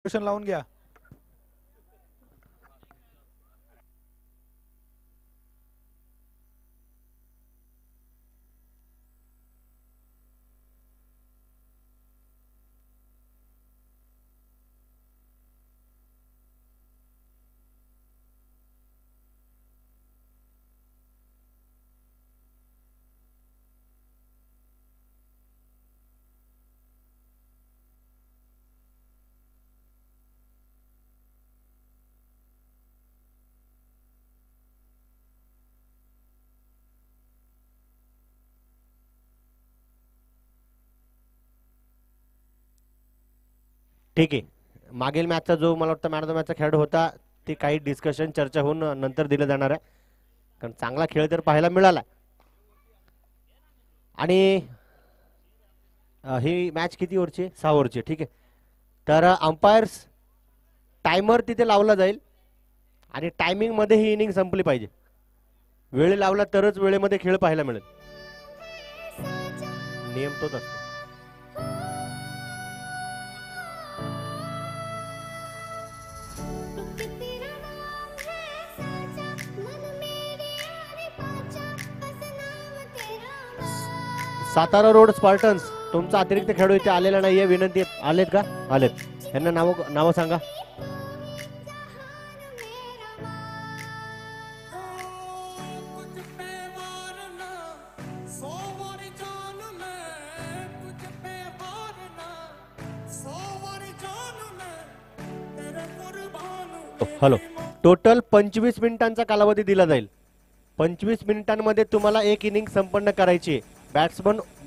Question लावून घ्या. ठीक आहे. मागील मॅचचा जो मला वाटतं मॅन ऑफ द मॅचचा खेळ होता ते काही डिस्कशन चर्चा होऊन नंतर दिलं जाणार आहे, कारण चांगला खेळ तर पाहायला मिळाला. आणि ही मॅच किती ओव्हरची आहे? 6 ओव्हरची. ठीक आहे. तर अंपायर्स टायमर तिथे लावला जाईल आणि टायमिंग मध्ये ही इनिंग संपली पाहिजे. वेळ लावला तरच वेळेमध्ये खेळ पाहायला मिळेल. नियम तोच असतो. सातारा रोड स्पार्टन्स तुमचा अतिरिक्त खेळाडू इथे आलेला नाहीये. विनंती आलेत का? आलेत. यांना नाव सांगा. हॅलो. टोटल 25 मिनिटांचा कालावधी दिला जाईल. 25 मिनिटांमध्ये तुम्हाला एक इनिंग संपन्न करायची आहे.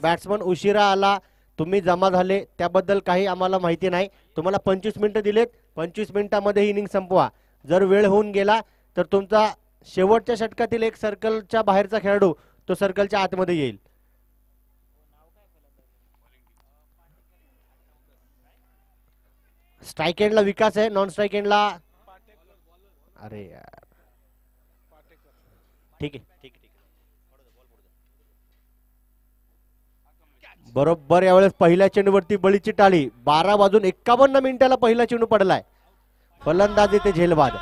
बॅट्समन उशिरा आला, तुम्ही जमा झाले त्याबद्दल काही आम्हाला माहिती नाही. तुम्हाला 25 मिनिटं दिलेत. 25 मिनिटांमध्ये ही इनिंग संपवा. जर वेळ होऊन गेला तर तुमचा शेवटच्या षटकातील एक सर्कलच्या बाहेरचा खेळाडू तो सर्कलच्या आतमध्ये येईल. स्ट्राईक एंडला विकास आहे, नॉन स्ट्राईक एंडला. अरे यार. ठीक आहे, ठीक आहे. बरोबर यावेळेस पहिल्या चेंडूवरती बळीची टाळी. 12 वाजून 51 मिनिटाला पहिला चेंडू पडलाय. फलंदाजी ते झेलबाद.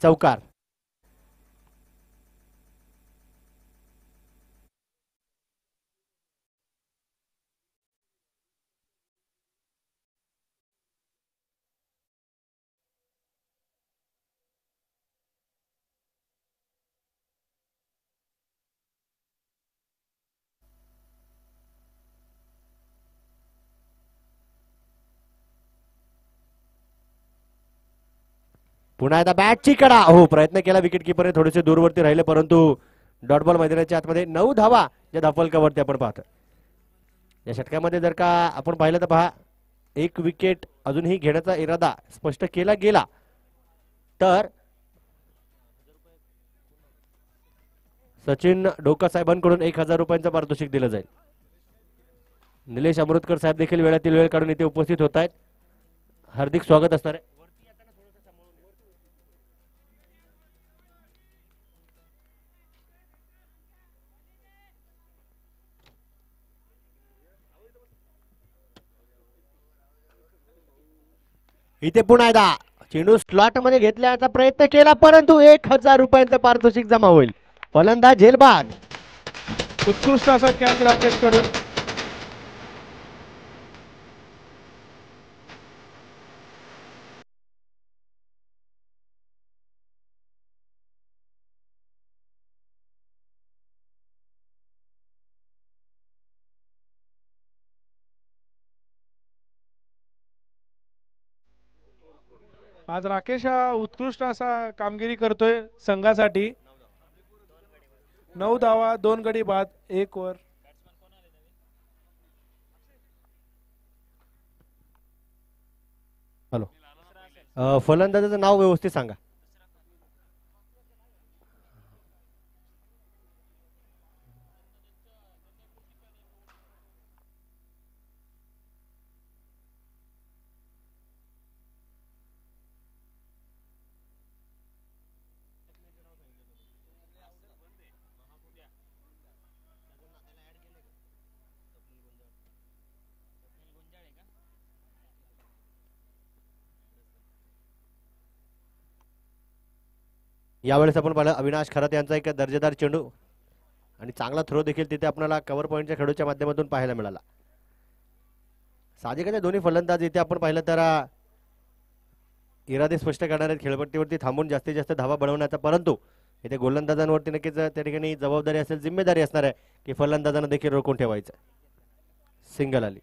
चौकार. पुन्हा एकदा बॅटची कडा. हो, प्रयत्न केला विकेट कीपरने, थोडेसे दूरवरती राहिले, परंतु डॉट बॉल मैदानाच्या आतमध्ये 9 धावा या धाफलकावरती आपण पाहतो. या षटकामध्ये जर का आपण पाहिलं तर पहा, एक विकेट अजूनही घेण्याचा इरादा स्पष्ट केला गेला तर सचिन डोका साहेबांकडून 1000 रुपयांचं पारितोषिक दिलं जाईल. निलेश अमृतकर साहेब देखील वेळातील वेळ काढून इथे उपस्थित होत आहेत. हार्दिक स्वागत असणार आहे. इथे पुन्हा एकदा चेंडू स्लॉट मध्ये घेतल्याचा प्रयत्न केला, परंतु 1000 रुपयांचं पारितोषिक जमा होईल. फलंदाज झेलबाद. उत्कृष्ट असा कॅच राकेश कडून. आज राकेश हा उत्कृष्ट असा कामगिरी करतोय संघासाठी. 9 धावा, 2 गडी बाद, 1 ओव्हर. हॅलो, फलंदाजाचं नाव व्यवस्थित सांगा. यावेळेस आपण पाहिलं अविनाश खरात यांचा एक दर्जेदार चेंडू आणि चांगला थ्रो देखील तिथे आपल्याला कव्हर पॉईंटच्या खेळूच्या माध्यमातून पाहायला मिळाला. साहजिकच दोन्ही फलंदाज इथे आपण पाहिलं तर इरादे स्पष्ट करणारे, खेळपट्टीवरती थांबून जास्तीत जास्त धावा बनवण्याचा, परंतु इथे गोलंदाजांवरती नक्कीच त्या ठिकाणी जबाबदारी असेल, जिम्मेदारी असणार आहे की फलंदाजांना देखील रोखून ठेवायचं. सिंगल आली.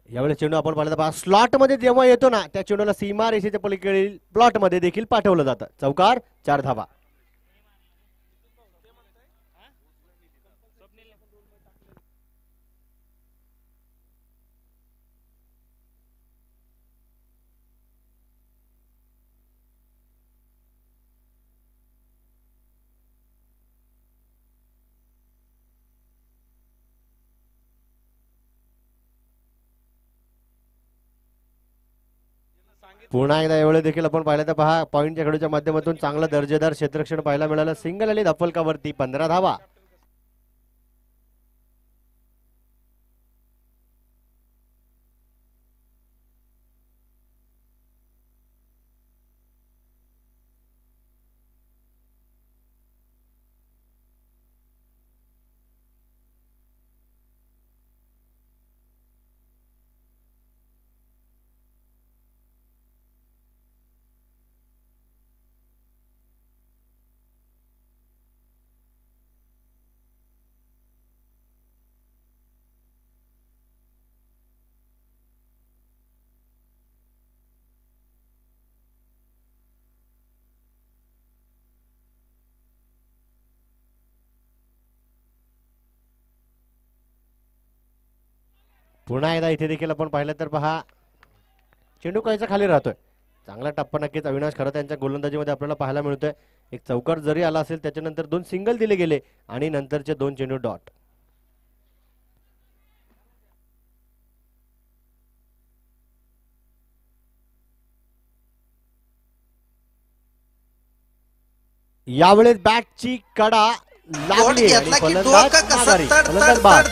यावेळेस चेंडू आपण पाहिलं तर स्लॉट मध्ये जेव्हा येतो ना, त्या चेंडूला सीमा रेषेच्या पलीकडील प्लॉट मध्ये देखील पाठवलं जातं. चौकार, 4 धावा. पुन्हा एकदा यावेळी देखील आपण पाहिलं तर पहा, पॉईंटच्या खेळूच्या माध्यमातून चांगलं दर्जेदार क्षेत्ररक्षण पाहायला मिळालं. सिंगल आली धाफलकावरती, 15 धावा. पुन्हा एकदा इथे देखील आपण पाहिलं तर पहा, चेंडू काहीचा खाली राहतोय. चांगला टप्पा नक्कीच अविनाश खरात यांच्या गोलंदाजीमध्ये आपल्याला पाहायला मिळतोय. एक चौकार जरी आला असेल, त्याच्यानंतर 2 सिंगल दिले गेले आणि नंतरचे 2 चेंडू डॉट. यावेळेस बॅटची कडा लागली आणि फलंदाज माघारी. फलंदाज बाद.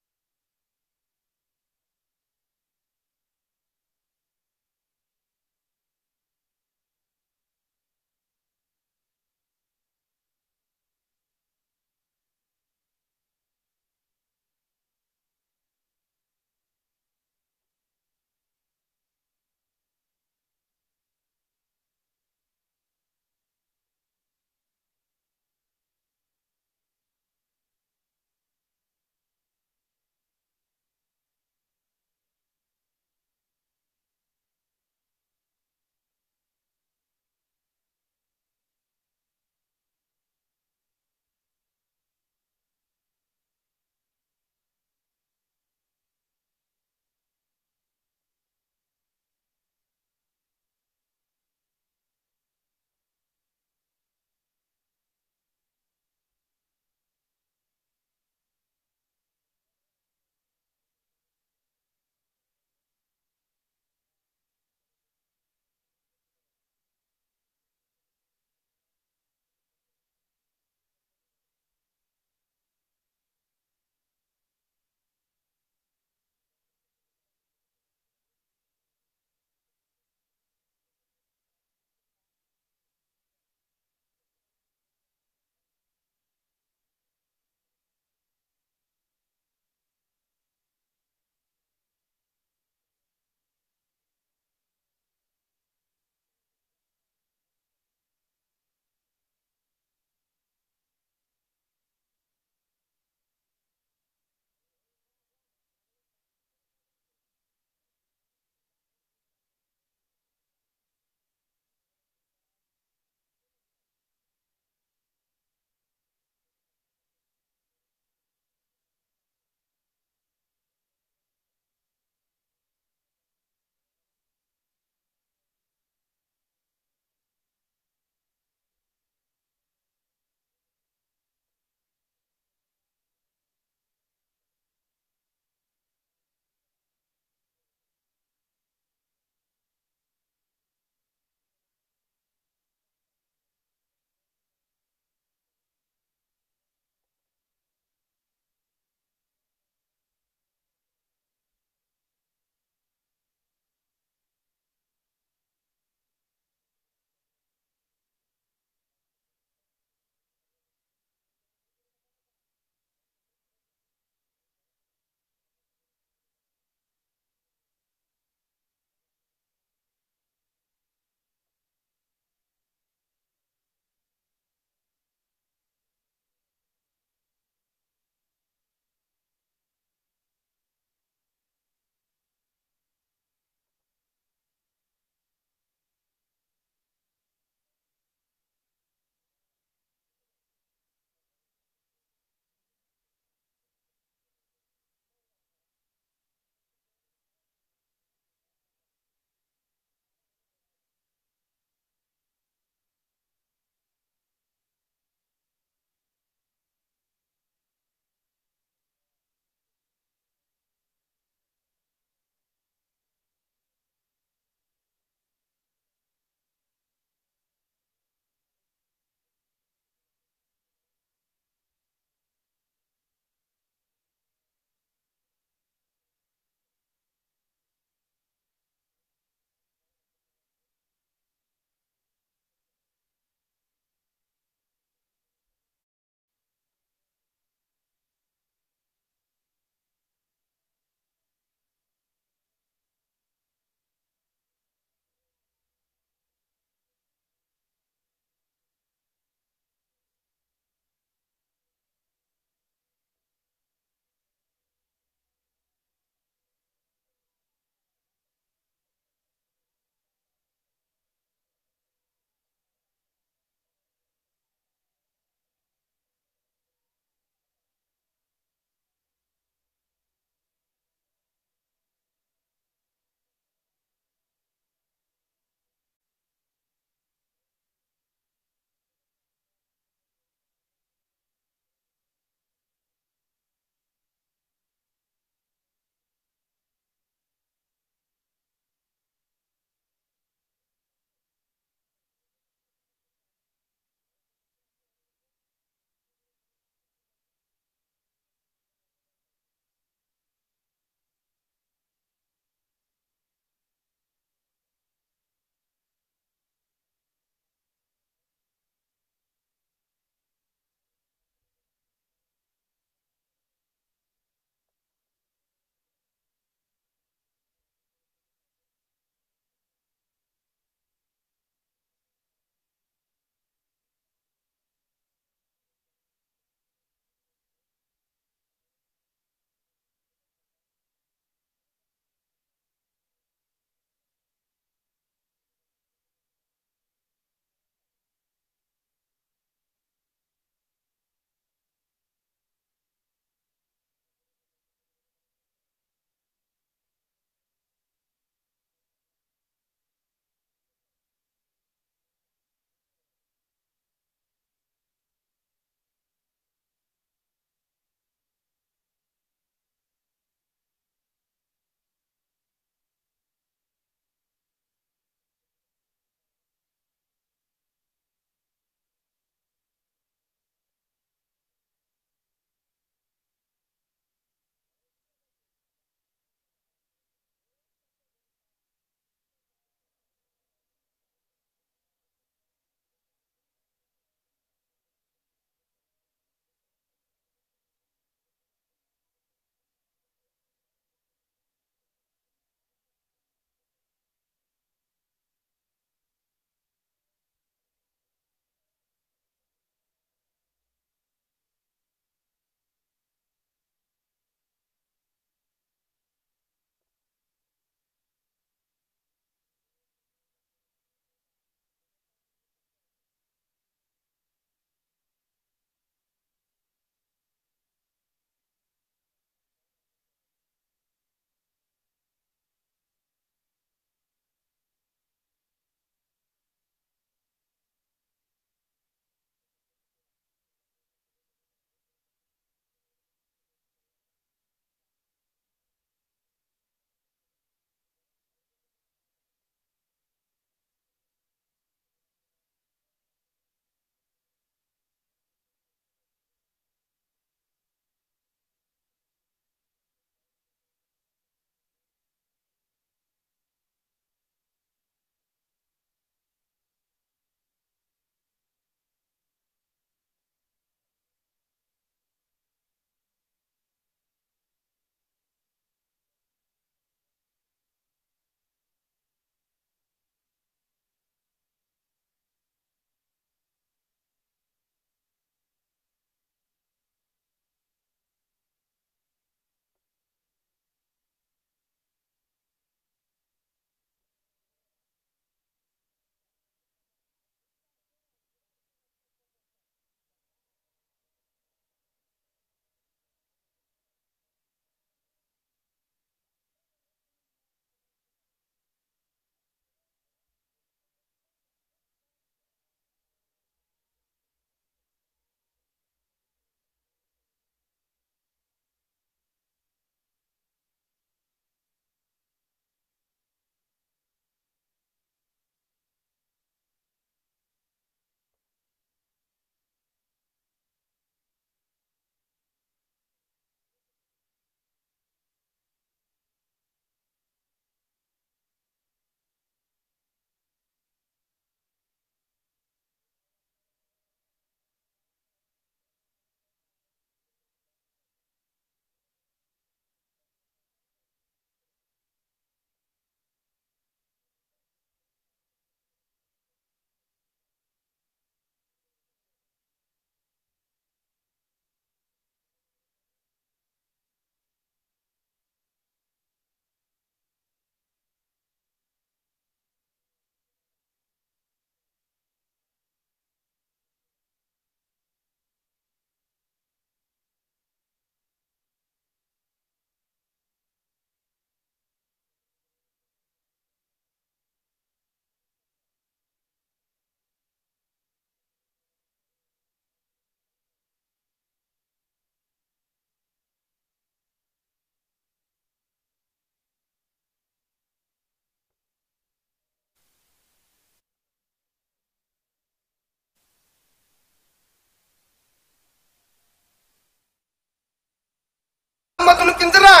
Cinderella.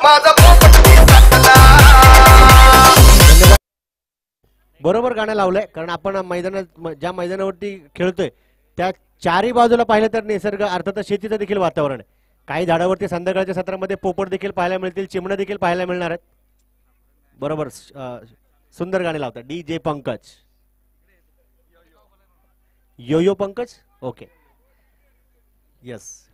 माझा पोपट दिसला. बरोबर गाणं लावलंय, कारण आपण मैदानात ज्या मैदानावरती खेळतोय त्या चारही बाजूला पाहिलं तर निसर्ग अर्थातच शेतीचं देखील वातावरण आहे. काही झाडावरती संध्याकाळच्या सत्रामध्ये पोपट देखील पाहायला मिळतील, चिमणं देखील पाहायला मिळणार आहेत. बरोबर, सुंदर गाणे लावतात डी जे पंकज. यो यो पंकज, ओके, येस.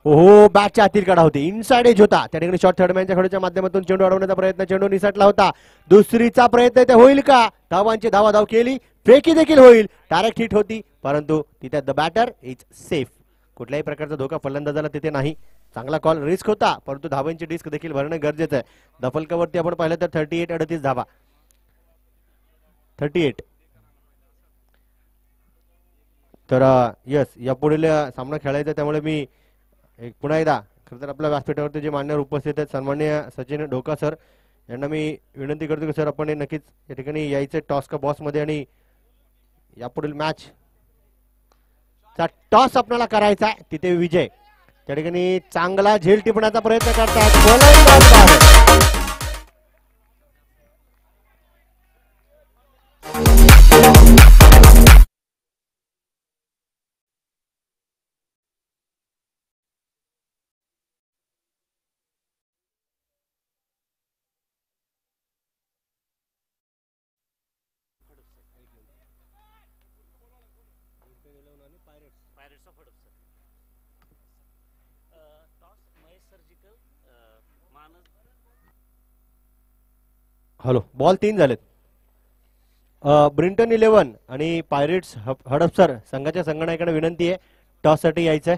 हो, बॅटच्या आतील काढा होती, इनसाइड एज होता त्या ठिकाणी. शॉर्ट थर्डमॅनच्या खेळूच्या माध्यमातून चेंडू अडवण्याचा प्रयत्न, चेंडू निसटला होता. दुसरीचा प्रयत्न ते होईल का? धावांची धाव केली, फेकी देखील होईल, डायरेक्ट हिट होती, परंतु तिथे द बॅटर इज सेफ. कुठल्याही प्रकारचा धोका फलंदाजाला तिथे नाही. चांगला कॉल, रिस्क होता, परंतु धावांची डिस्क देखील भरणं गरजेचं आहे. दफलकावरती आपण पाहिलं तर 38 धावा, 38. तर यस, या पुढील सामना खेळायचा, त्यामुळे मी पुन्हा एकदा खरं तर आपल्या व्यासपीठावरती जे मान्यवर उपस्थित आहेत सन्माननीय सचिन ढोका सर यांना मी विनंती करतो की सर आपण नक्कीच या ठिकाणी यायचं टॉस का बॉस मध्ये, आणि यापुढील मॅच चा टॉस आपल्याला करायचा आहे. तिथे विजय त्या ठिकाणी चांगला झेल टिपण्याचा प्रयत्न करतात. हॅलो, बॉल 3 झालेत. ब्रिंटन 11 आणि पायरेट्स हडपसर संघाच्या संगणकाकडे विनंती आहे टॉस साठी यायचंय.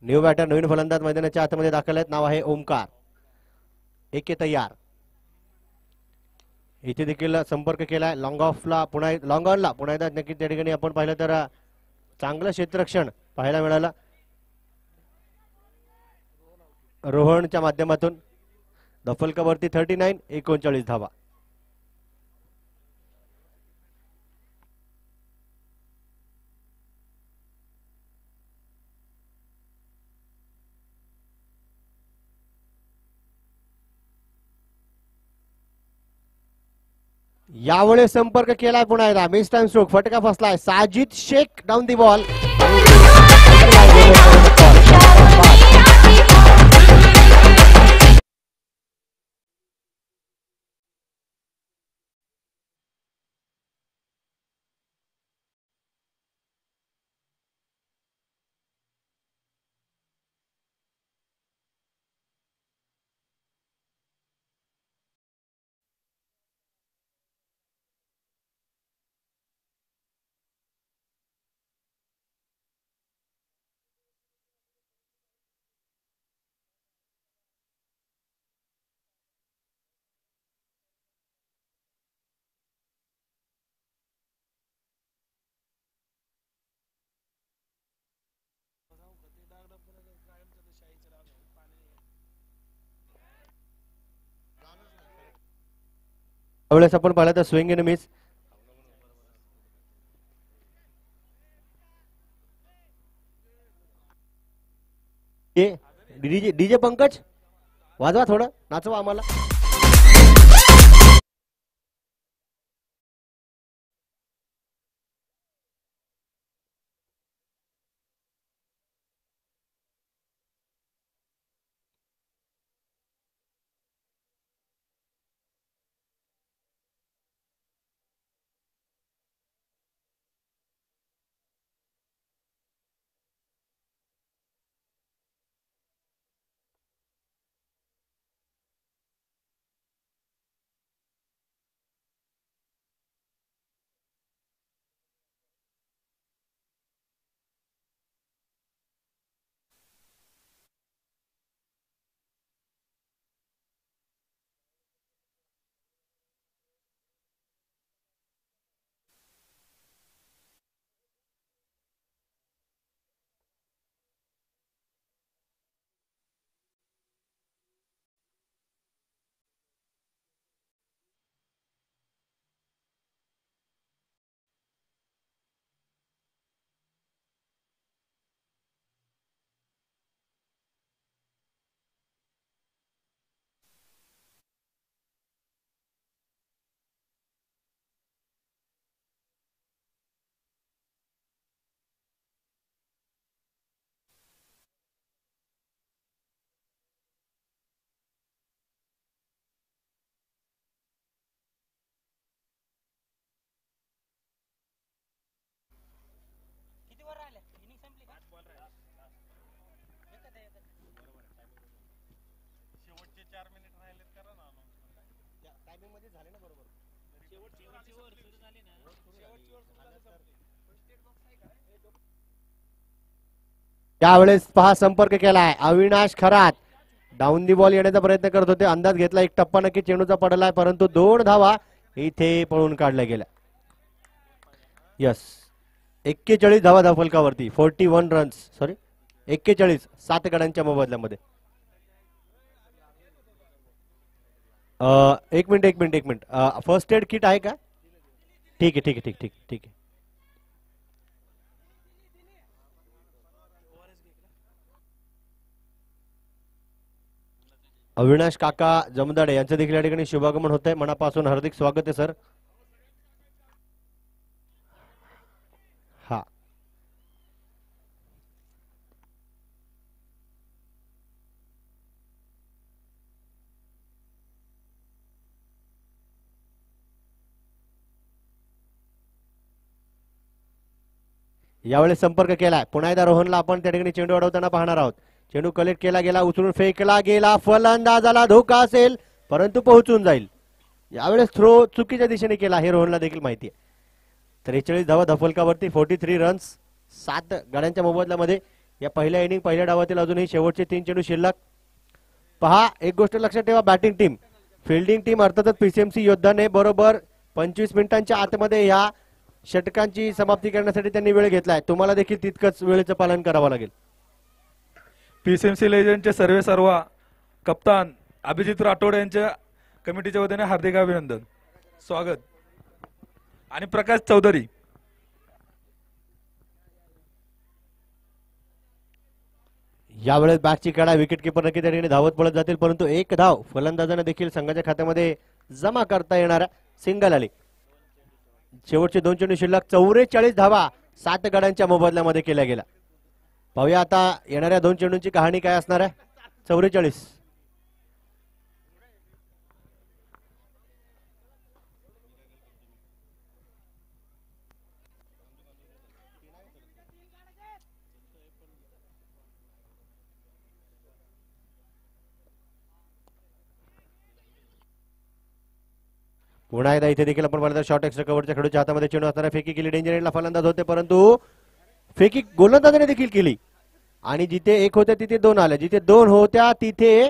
न्यू बॅटर, नवीन फलंदाज मैदानाच्या आतमध्ये दाखल आहेत. नाव आहे ओमकार. एके तयार. इथे देखील संपर्क केलाय लॉंग ऑफला, पुन्हा लॉंग ऑनला पुन्हा एकदा नक्की त्या ठिकाणी आपण पाहिलं तर चांगलं क्षेत्ररक्षण पाहायला मिळालं रोहनच्या माध्यमातून. दफलकावरती 39, 39 धावा. यावेळेस संपर्क केलाय पुन्हा एकदा, मिस टाइम स्ट्रोक, फटका फसलाय. Sajid Shaikh down the ball. त्यावेळेस आपण पाहिलं तर swing in miss. DJ Pankaj वाजवा, थोडं नाचवा आम्हाला. त्यावेळेस पहा संपर्क केलाय Avinash Kharat down the ball येण्याचा प्रयत्न करत होते. अंदाज घेतला एक टप्पा नक्की चेंडूचा पडलाय परंतु 2 धावा इथे पळून काढल्या गेल्या. यस 41 धावा धावफलकावरती 41 रन्स सॉरी 41 7 गड्यांच्या मोबदल्यामध्ये. एक मिनिट फर्स्ट एड किट आहे का? ठीक आहे. अविनाश काका जमदाडे यांचं देखील या ठिकाणी शुभागमन होत आहे. मनापासून हार्दिक स्वागत आहे सर. हा यावेळेस संपर्क केलाय पुन्हा एकदा रोहनला आपण त्या ठिकाणी चेंडू अडवताना पाहणार आहोत. चेंडू कलेक्ट केला गेला उचलून फेकला गेला फलंदाजाला धोका असेल परंतु पोहोचून जाईल. यावेळेस थ्रो चुकीच्या दिशेने केला हे रोहनला देखील माहिती आहे. 43 धावा धफलकावरती 43 रन्स 7 गाड्यांच्या मोबदल्यामध्ये. या पहिल्या इनिंग पहिल्या डावातील अजूनही शेवटचे 3 चेंडू शिल्लक. पहा एक गोष्ट लक्षात ठेवा बॅटिंग टीम फिल्डिंग टीम अर्थातच पीसीएमसी योद्धाने बरोबर 25 मिनिटांच्या आतमध्ये या षटकांची समाप्ती करण्यासाठी त्यांनी वेळ घेतलाय. तुम्हाला देखील तितकंच वेळेचं पालन करावं लागेल. पीसीएमसी लेजंडचे सर्व कप्तान अभिजित राठोड यांच्या कमिटीच्या वतीने हार्दिक अभिनंदन स्वागत. आणि प्रकाश चौधरी यावेळेस बॅटची कडा विकेट किपर नक्की त्या ठिकाणी धावत पळत जातील परंतु एक धाव फलंदाजांना देखील संघाच्या खात्यामध्ये जमा करता येणार सिंगल आली. शेवटचे 2 चेंडू शिल्लक 44 धावा 7 गड्यांच्या मोबदल्यामध्ये केल्या गेल्या. पाहूया आता येणाऱ्या 2 चेंडूंची कहाणी काय असणार आहे. 44 पुन्हा एकदा इथे देखील आपण पाहिलं शॉर्ट एक्स्ट्रा कव्हरच्या खेळूच्या हातामध्ये चेंडू असणारा फेकी केली डेंजर एंडला फलंदाज होते परंतु फेकी गोलंदाजाने देखील केली आणि जिथे 1 होत्या तिथे 2 आल्या जिथे 2 होत्या तिथे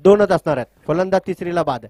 2च असणार आहेत. फलंदाज तिसरीला बाद.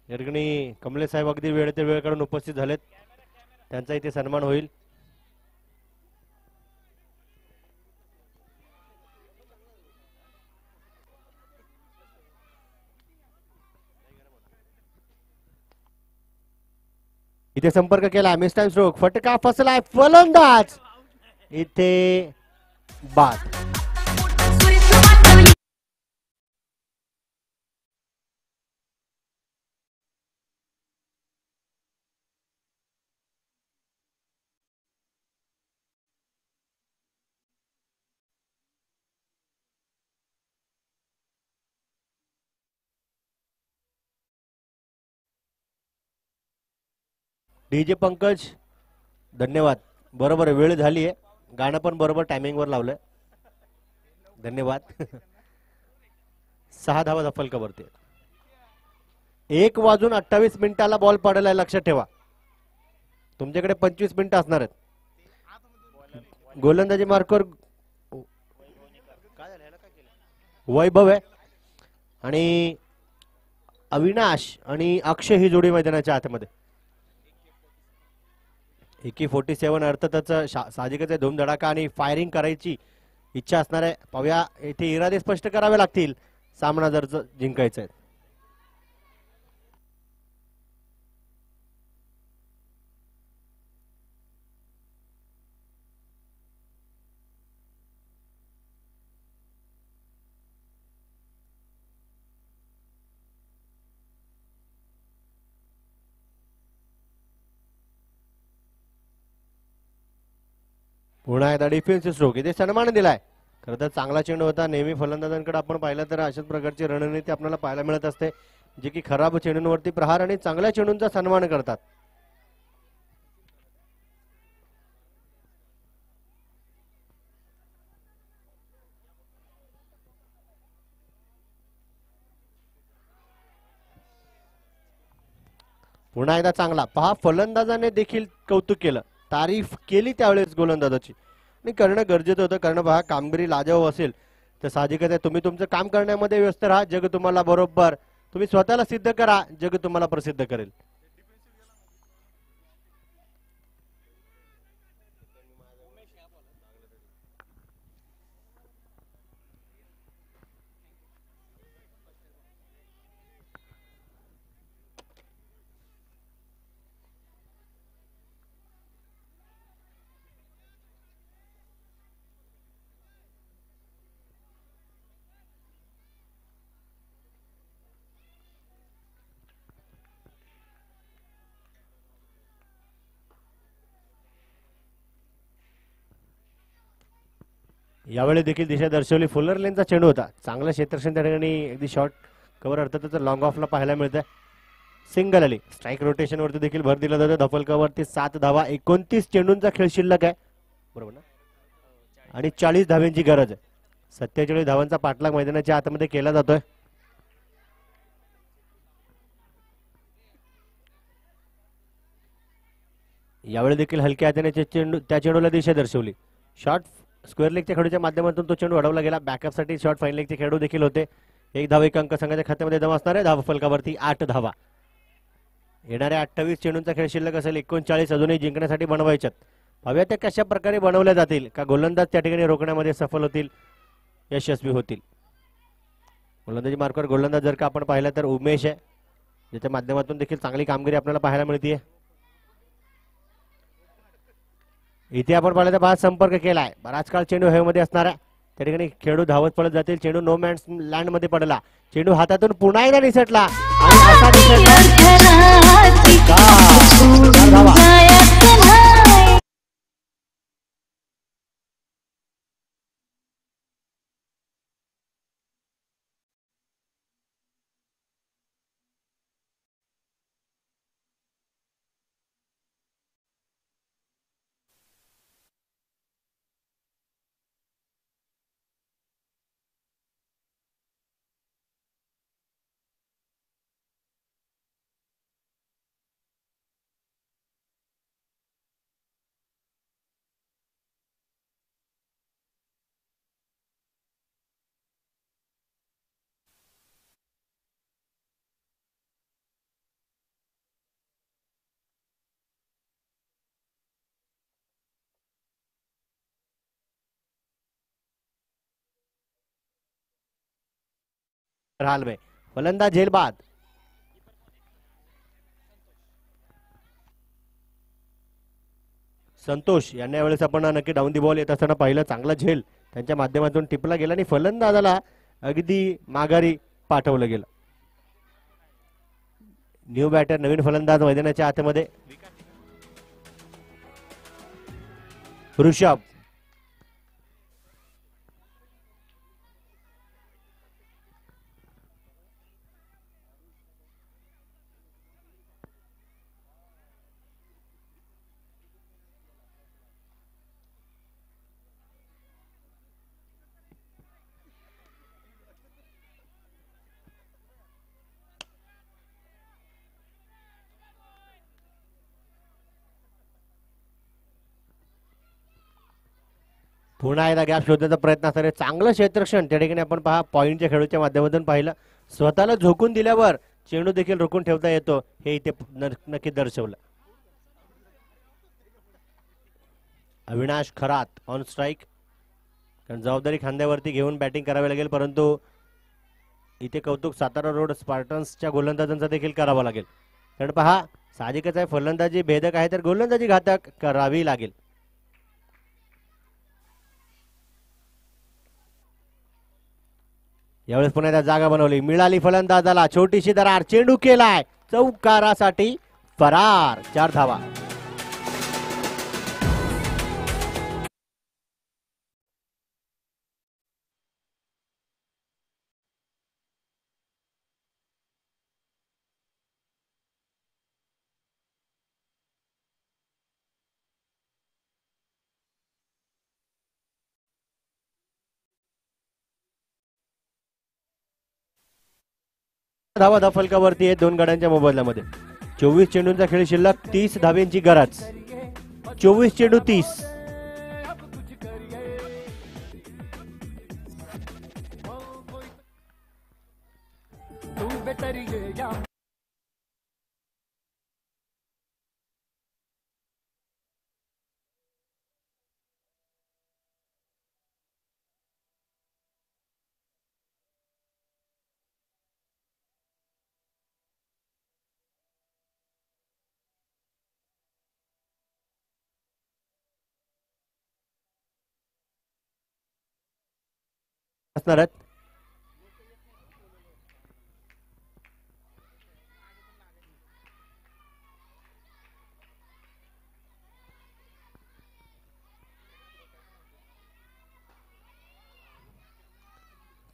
या ठिकाणी कमलेश साहेब अगदी वेळेत वेळ काढून उपस्थित झालेत, त्यांचा इथे सन्मान होईल. इथे संपर्क केला, मिस टाइम स्ट्रोक, फटका फसलाय, फलंदाज इथे बाद. डीजे पंकज धन्यवाद. बरोबर वेळ झाली आहे, गाणं पण बरोबर टायमिंग वर लावलंय, धन्यवाद. 6 धावा दफल कवरते. 1:28 बॉल पडलाय, लक्षात ठेवा. तुमच्याकडे 25 मिनिटं असणार आहेत. गोलंदाजी मार्कर वैभव आहे आणि अविनाश आणि अक्षय ही जोडी मैदानाच्या आतमध्ये. AK-47 अर्थातच साहजिकच आहे, धूमधडाका आणि फायरिंग करायची इच्छा असणार आहे. पाहूया इथे इरादे स्पष्ट करावे लागतील सामना जर जिंकायचा आहे. पुन्हा एकदा डिफेन्सिव्ह स्ट्रोक, इथे सन्मान दिलाय. खरं तर चांगला चेंडू होता. नेहमी फलंदाजांकडे आपण पाहिलं तर अशाच प्रकारची रणनीती आपल्याला पाहायला मिळत असते, जे की खराब चेंडूंवरती प्रहार आणि चांगल्या चेंडूंचा सन्मान करतात. पुन्हा एकदा चांगला पहा, फलंदाजाने देखील कौतुक केलं, तारीफ केली त्यावेळेस गोलंदाजाची, आणि करणं गरजेचं होतं. कारण पहा, कामगिरी लाजवाब असेल तर साहजिकच आहे, तुम्ही तुमचं काम करण्यामध्ये व्यस्त राहा, जग तुम्हाला बरोबर, तुम्ही स्वतःला सिद्ध करा, जग तुम्हाला प्रसिद्ध करेल. यावेळी देखील दिशा दर्शवली. फुलर लेनचा चेंडू होता, चांगला क्षेत्ररक्षण त्या ठिकाणी अगदी शॉर्ट कव्हर अर्थातच लॉंग ऑफला पाहायला मिळतंय. सिंगल आली. स्ट्राईक रोटेशन वरती देखील भर दिला जातो. धफल कव्हरती 7 धावा, 29 चेंडूंचा खेळ शिल्लक आहे, बरोबर ना, आणि 40 धाव्यांची गरज आहे. 47 धावांचा पाठलाग मैदानाच्या आतमध्ये केला जातोय. यावेळी देखील हलक्या हाताने चेंडू त्या चेंडूला दिशा दर्शवली. शॉर्ट स्क्वेअर लेगच्या खेळूच्या माध्यमातून तो चेंडू अडवला गेला. बॅकअपसाठी शॉर्ट फाईन लेगचे खेळाडू देखील होते. 1 धाव 1 अंक संघाच्या खात्यामध्ये जमा असणार आहे. धाव फलकावरती 8 धावा. येणाऱ्या 28 चेंडूंचा खेळ शिल्लक असेल. 39 अजूनही जिंकण्यासाठी बनवायच्यात. पाहूया त्या कशा प्रकारे बनवल्या जातील, का गोलंदाज त्या ठिकाणी रोखण्यामध्ये सफल होतील, यशस्वी होतील. गोलंदाजी मार्कवर गोलंदाज जर का आपण पाहिलं तर उमेश आहे, ज्याच्या माध्यमातून देखील चांगली कामगिरी आपल्याला पाहायला मिळते. इथे आपण पाहिलं तर बाद संपर्क केलाय. बराच काळ चेंडू हवेमध्ये असणार आहे. त्या ठिकाणी खेळाडू धावत पडत जातील. चेंडू नो मॅन्स लँड मध्ये पडला. चेंडू हातातून पुन्हा एकदा निसटला आणि असा निसटला. हाल में फलंदाज झेल बाद. संतोष यांना यावेळेस आपण नक्की डाऊन दी बॉल येत असताना पाहिलं. चांगला झेल त्यांच्या माध्यमातून टिपला गेला आणि फलंदाजाला अगदी माघारी पाठवलं गेलं. न्यू बॅटर नवीन फलंदाज मैदानाच्या आतमध्ये. ऋषभ पुन्हा एकदा गॅप शोधण्याचा प्रयत्न असणारे चांगलं क्षेत्ररक्षण त्या ठिकाणी आपण पहा पॉइंटच्या खेळूच्या माध्यमातून पाहिलं. स्वतःला झोकून दिल्यावर चेंडू देखील रोखून ठेवता येतो हे इथे नक्की दर्शवलं. Avinash Kharat on strike. कारण जबाबदारी खांद्यावरती घेऊन बॅटिंग करावी लागेल, परंतु इथे कौतुक सातारा रोड स्पार्टन्सच्या गोलंदाजांचा देखील करावं लागेल. कारण पहा साहजिकच आहे फलंदाजी भेदक आहे तर गोलंदाजी घातक करावी लागेल. यावेळेस पुन्हा एकदा जागा बनवली, मिळाली फलंदाजाला छोटीशी दरार. चेंडू केलाय चौकारासाठी फरार. 4 धावा. धावा धाफलकावरती आहे 2 गड्यांच्या मोबदल्यामध्ये. 24 चेंडूंचा खेळ शिल्लक, 30 धावेंची गरज. 24 चेंडू 30. असणार आहेत.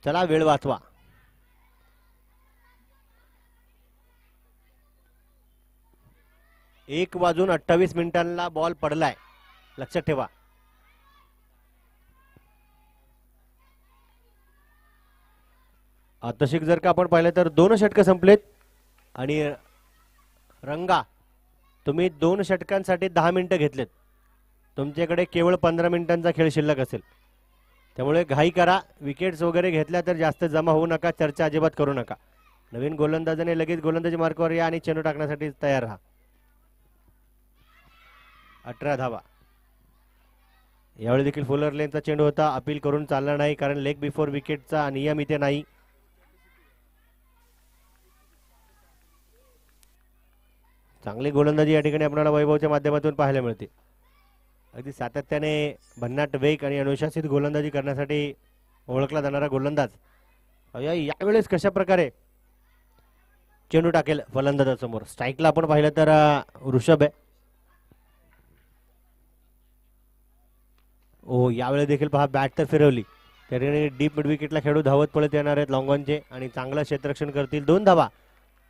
चला वेळ वाचवा. एक वाजून 28 मिनिटांना बॉल पडलाय, लक्षात ठेवा. तशी जर का आपण पाहिलं तर 2 षटकं संपलेत आणि रंगा तुम्ही 2 षटकांसाठी 10 मिनिटं घेतलेत. तुमच्याकडे केवळ 15 मिनिटांचा खेळ शिल्लक असेल, त्यामुळे घाई करा. विकेट्स वगैरे घेतल्या तर जास्त जमा होऊ नका, चर्चा अजिबात करू नका. नवीन गोलंदाजाने लगेच गोलंदाजी मार्कावर या आणि चेंडू टाकण्यासाठी तयार राहा. 18 धावा. यावेळी देखील फुलर लेनचा चेंडू होता, अपील करून चालला नाही कारण लेग बिफोर विकेटचा नियम इथे नाही. चांगली गोलंदाजी या ठिकाणी आपल्याला वैभवच्या माध्यमातून पाहायला मिळते. अगदी सातत्याने भन्नाट वेग आणि अनुशासित गोलंदाजी करण्यासाठी ओळखला जाणारा गोलंदाज यावेळेस कशा प्रकारे चेंडू टाकेल फलंदाजासमोर. स्ट्राईकला आपण पाहिलं तर ऋषभ आहे. ओ यावेळी देखील पहा बॅट तर फिरवली, त्या ठिकाणी डीप मिड विकेटला खेळू धावत पळत येणार आहेत लॉंगॉनचे आणि चांगलं क्षेत्ररक्षण करतील. 2 धावा,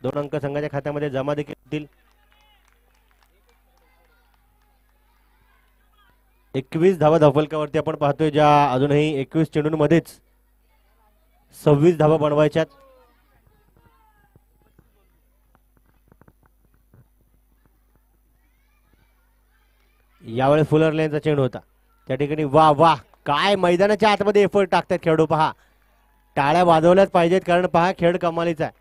2 अंक संघाच्या खात्यामध्ये जमा देखील होतील. 21 धावा धावफलकावरती आपण पाहतोय, ज्या अजूनही 21 चेंडूंमध्येच 26 धावा बनवायच्यात. यावेळी फुलर लेनचा चेंडू होता, त्या ठिकाणी वा वा काय मैदानाच्या आतमध्ये एफर्ट टाकतात खेळाडू. पहा टाळ्या वाजवल्याच पाहिजेत कारण पहा खेळ कमालीचा आहे.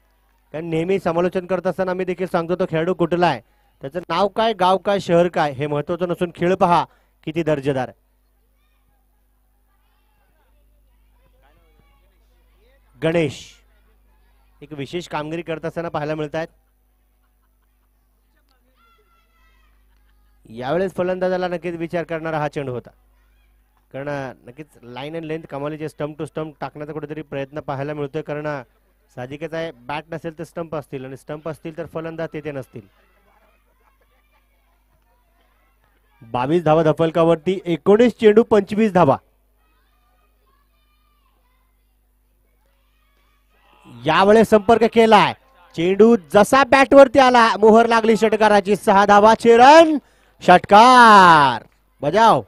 कारण नेहमी समालोचन करत असताना आम्ही देखील सांगतो तो खेळाडू कुठला आहे, त्याचं नाव काय, गाव काय, शहर काय हे महत्वाचं नसून खेळ पहा किती दर्जेदार. गणेश एक विशेष कामगिरी करत असताना पाहायला मिळत आहेत. यावेळेस फलंदाजाला नक्कीच विचार करणारा हा चेंडू होता, कारण नक्कीच लाईन अँड लेंथ कमालीचे स्टंप टू स्टंप टाकण्याचा कुठेतरी प्रयत्न पाहायला मिळतोय. कारण साहजिकच आहे, बॅट नसेल तर स्टंप असतील आणि स्टंप असतील तर फलंदाज तेथे नसतील. 22 धावा धफलकावरती, 19 चेंडू 25 धावा. यावेळेस संपर्क केलाय, चेंडू जसा बॅट वरती आला मोहर लागली षटकाराची. 6 धावाचे रन, षटकार बजाव.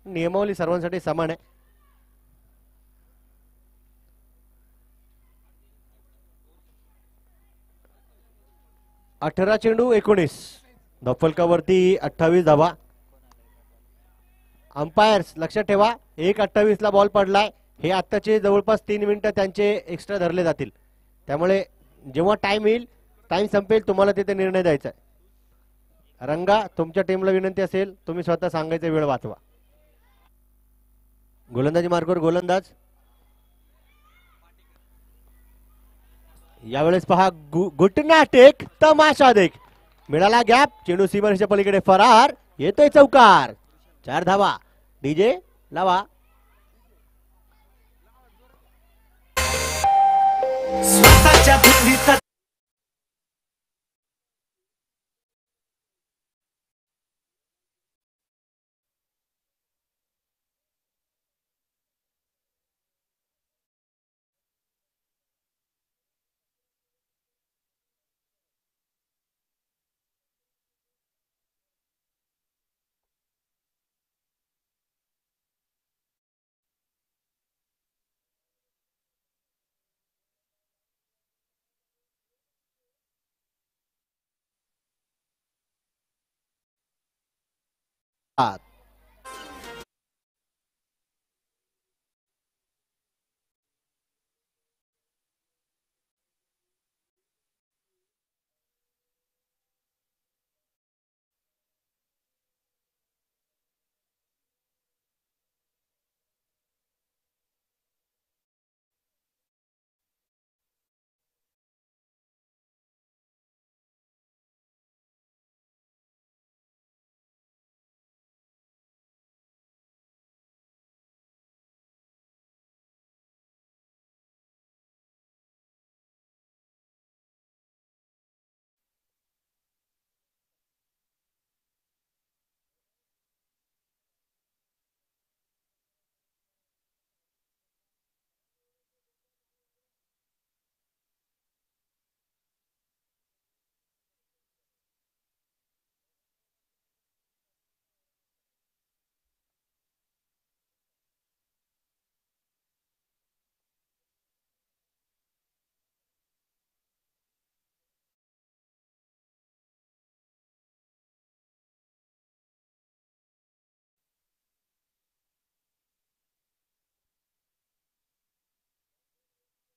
नियमावली सर्वांसाठी समान आहे. अठरा चेंडू 19 धफलकावरती, 28 धावा. अंपायर्स लक्षात ठेवा, 1:28 ला बॉल पडलाय. हे आत्ताचे जवळपास 3 मिनिटं त्यांचे एक्स्ट्रा धरले जातील. त्यामुळे जेव्हा टाइम येईल, टाइम संपेल, तुम्हाला तिथे निर्णय द्यायचा आहे. रंगा, तुमच्या टीमला विनंती असेल तुम्ही स्वतः सांगायचा वेळ वाचवा. गोलंदाजी मार्गावर गोलंदाज. यावेळेस पहा, घुटना टेक तमाशा देख. मिळाला गॅप, चेंडू सीमारेषेच्या पलीकडे फरार. येतोय चौकार. 4 धावा. डीजे लावा. स्वतःच्या बुद्धीचा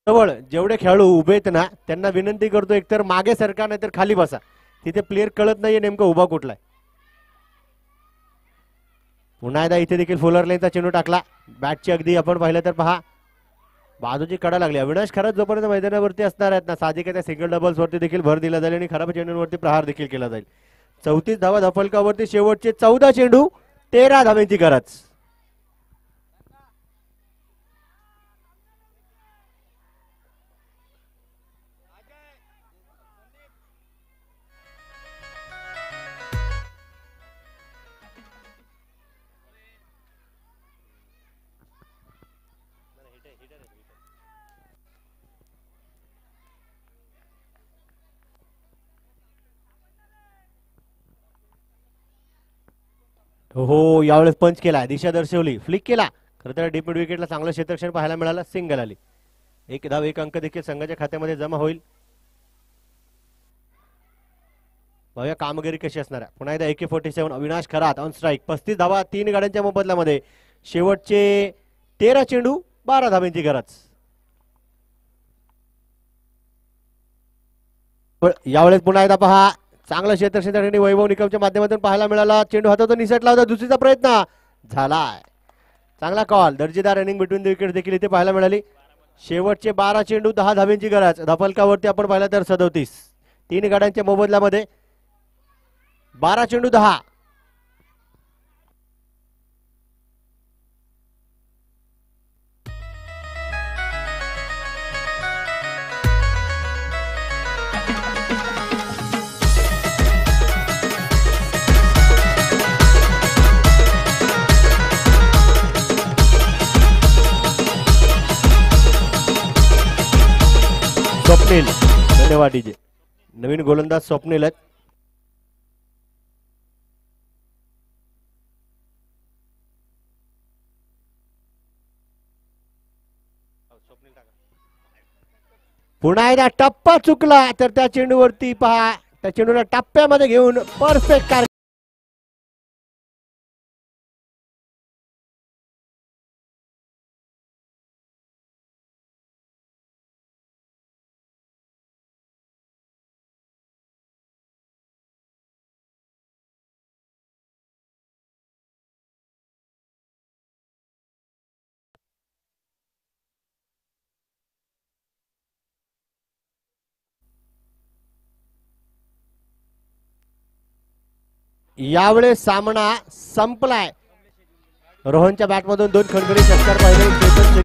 जवळ जेवढे खेळाडू उभे आहेत ना, त्यांना विनंती करतो, एकतर मागे सरका नाहीतर खाली बसा. तिथे प्लेअर कळत नाहीये नेमका उभा कुठलाय. पुन्हा एकदा इथे देखील फुलर लाईनचा चेंडू टाकला. बॅटची अगदी आपण पाहिलं तर पहा, बाजूची कडा लागली. अविनाश खरंच जोपर्यंत मैदानावरती असणार आहेत ना, साहजिक त्या सिंगल डबल्स वरती देखील भर दिला जाईल आणि खराब चेंडूंवरती प्रहार देखील केला जाईल. 34 धावा धफलकावरती, शेवटचे 14 चेंडू 13 धावांची गरज. हो यावेळेस पंच केला, दिशा दर्शवली, फ्लिक केला. खरं तर डीप मिड विकेटला चांगलं क्षेत्ररक्षण पाहायला मिळालं, सिंगल आली. एक धाव एक अंक देखील संघाच्या खात्यामध्ये जमा होईल. बघूया कामगिरी कशी असणार आहे. पुन्हा एकदा AK-47 Avinash Kharat on strike. 35 धावा 3 गाड्यांच्या मोबदल्यामध्ये. शेवटचे 13 चेंडू 12 धावांची गरज. यावेळेस पुन्हा एकदा पहा चांगलं क्षेत्ररक्षण त्या ठिकाणी वैभव निकमच्या माध्यमातून पाहायला मिळाला. चेंडू हातातून निसटला होता, दुसरीचा प्रयत्न झालाय. चांगला कॉल, दर्जेदार रनिंग बिटवीन द विकेट देखील इथे पाहायला मिळाली. शेवटचे 12 चेंडू 10 धावांची गरज. धपलकावरती आपण पाहिलं तर 37. 3 गाड्यांच्या मोबदल्यामध्ये 12 चेंडू 10. स्वप्नील धन्यवाद डीजे. नवीन गोलंदाज स्वप्नील आहेत. पुन्हा एकदा टप्पा चुकला तर त्या चेंडूवरती पहा, त्या चेंडूला टप्प्यामध्ये घेऊन परफेक्ट कार्य. यावेळेस सामना संपलाय. रोहनच्या बॅटमधून 2 खणखणी षटकार पाहिले.